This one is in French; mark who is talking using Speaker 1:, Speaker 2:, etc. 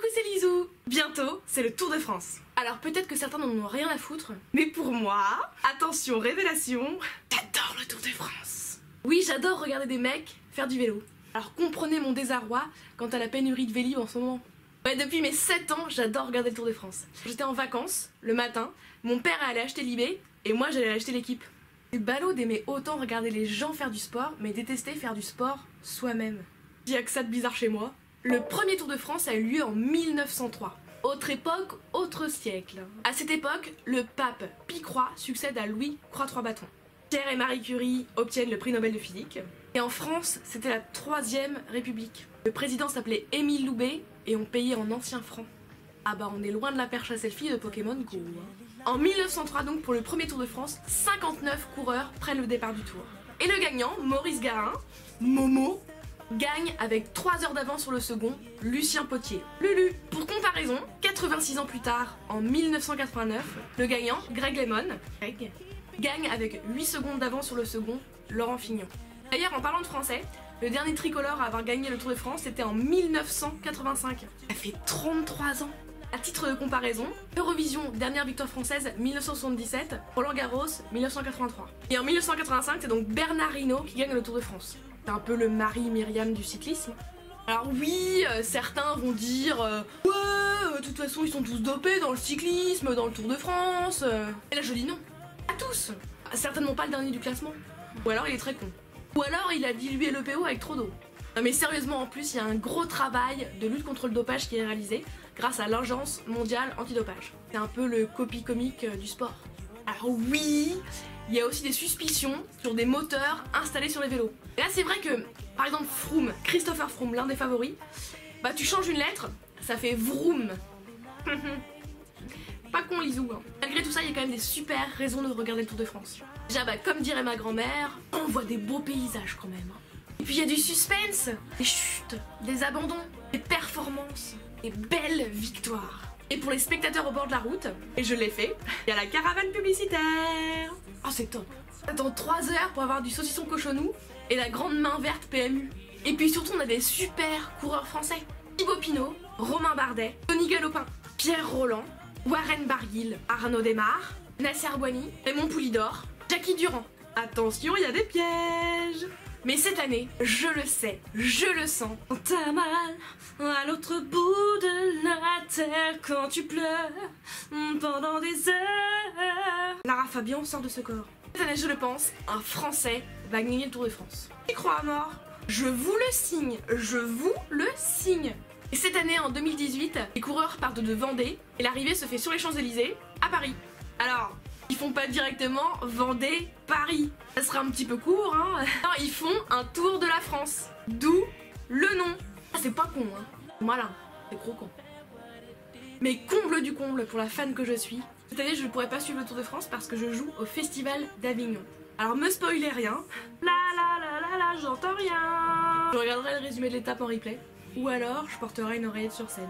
Speaker 1: coucou, c'est Lizou. Bientôt, c'est le Tour de France. Alors peut-être que certains n'en ont rien à foutre, mais pour moi, attention, révélation, j'adore le Tour de France. Oui, j'adore regarder des mecs faire du vélo. Alors comprenez mon désarroi quant à la pénurie de Vélib en ce moment. Ouais, depuis mes 7 ans, j'adore regarder le Tour de France. J'étais en vacances, le matin, mon père allait acheter l'IB, et moi j'allais acheter l'équipe. C'est ballot d'aimer autant regarder les gens faire du sport, mais détester faire du sport soi-même. Il y a que ça de bizarre chez moi. Le premier Tour de France a eu lieu en 1903. Autre époque, autre siècle. À cette époque, le pape Pie Croix succède à Louis Croix-Trois Bâtons. Pierre et Marie Curie obtiennent le prix Nobel de physique. Et en France, c'était la 3e République. Le président s'appelait Émile Loubet et on payait en anciens francs. Ah bah on est loin de la perche à selfie de Pokémon Go. En 1903 donc, pour le premier Tour de France, 59 coureurs prennent le départ du Tour. Et le gagnant, Maurice Garin, Momo, gagne avec 3 heures d'avance sur le second, Lucien Potier. Lulu. Pour comparaison, 86 ans plus tard, en 1989, le gagnant, Greg LeMond, gagne avec 8 secondes d'avance sur le second, Laurent Fignon. D'ailleurs, en parlant de français, le dernier tricolore à avoir gagné le Tour de France, c'était en 1985. Ça fait 33 ans. À titre de comparaison, Eurovision, dernière victoire française, 1977, Roland Garros, 1983. Et en 1985, c'est donc Bernard Hinault qui gagne le Tour de France. C'est un peu le Marie Myriam du cyclisme. Alors oui, certains vont dire ouais, de toute façon ils sont tous dopés dans le cyclisme, dans le Tour de France. Et là je dis non. À tous. Certainement pas le dernier du classement. Ou alors il est très con. Ou alors il a dilué le PO avec trop d'eau. Non mais sérieusement, en plus il y a un gros travail de lutte contre le dopage qui est réalisé grâce à l'Agence mondiale antidopage. C'est un peu le copy comique du sport. Alors oui, il y a aussi des suspicions sur des moteurs installés sur les vélos. Et là c'est vrai que, par exemple Froome, Christopher Froome, l'un des favoris, bah tu changes une lettre, ça fait vroom. Pas con Lizou, hein. Malgré tout ça, il y a quand même des super raisons de regarder le Tour de France. Déjà bah comme dirait ma grand-mère, on voit des beaux paysages quand même. Et puis il y a du suspense, des chutes, des abandons, des performances, des belles victoires. Et pour les spectateurs au bord de la route, et je l'ai fait, il y a la caravane publicitaire. Oh c'est top. T'attends 3 heures pour avoir du saucisson cochonou et la grande main verte PMU. Et puis surtout on a des super coureurs français. Thibaut Pinot, Romain Bardet, Tony Galopin, Pierre Rolland, Warren Barguil, Arnaud Desmar, Nasser Boigny, Raymond Poulidor, Jackie Durand. Attention, il y a des pièges. Mais cette année, je le sais, je le sens. T'as mal à l'autre bout de la terre quand tu pleures pendant des heures. Lara Fabian sort de ce corps. Cette année, je le pense, un Français va gagner le Tour de France. J'y crois à mort. Je vous le signe, je vous le signe. Et cette année, en 2018, les coureurs partent de Vendée et l'arrivée se fait sur les Champs-Élysées, à Paris. Alors, ils font pas directement Vendée-Paris. Ça sera un petit peu court, hein. Non, ils font un tour de la France. D'où le nom. Ah, c'est pas con, hein. Malin, c'est trop con. Mais comble du comble pour la fan que je suis. Cette année, je ne pourrai pas suivre le Tour de France parce que je joue au Festival d'Avignon. Alors, me spoilez rien. La la la la la, j'entends rien. Je regarderai le résumé de l'étape en replay. Ou alors, je porterai une oreillette sur scène.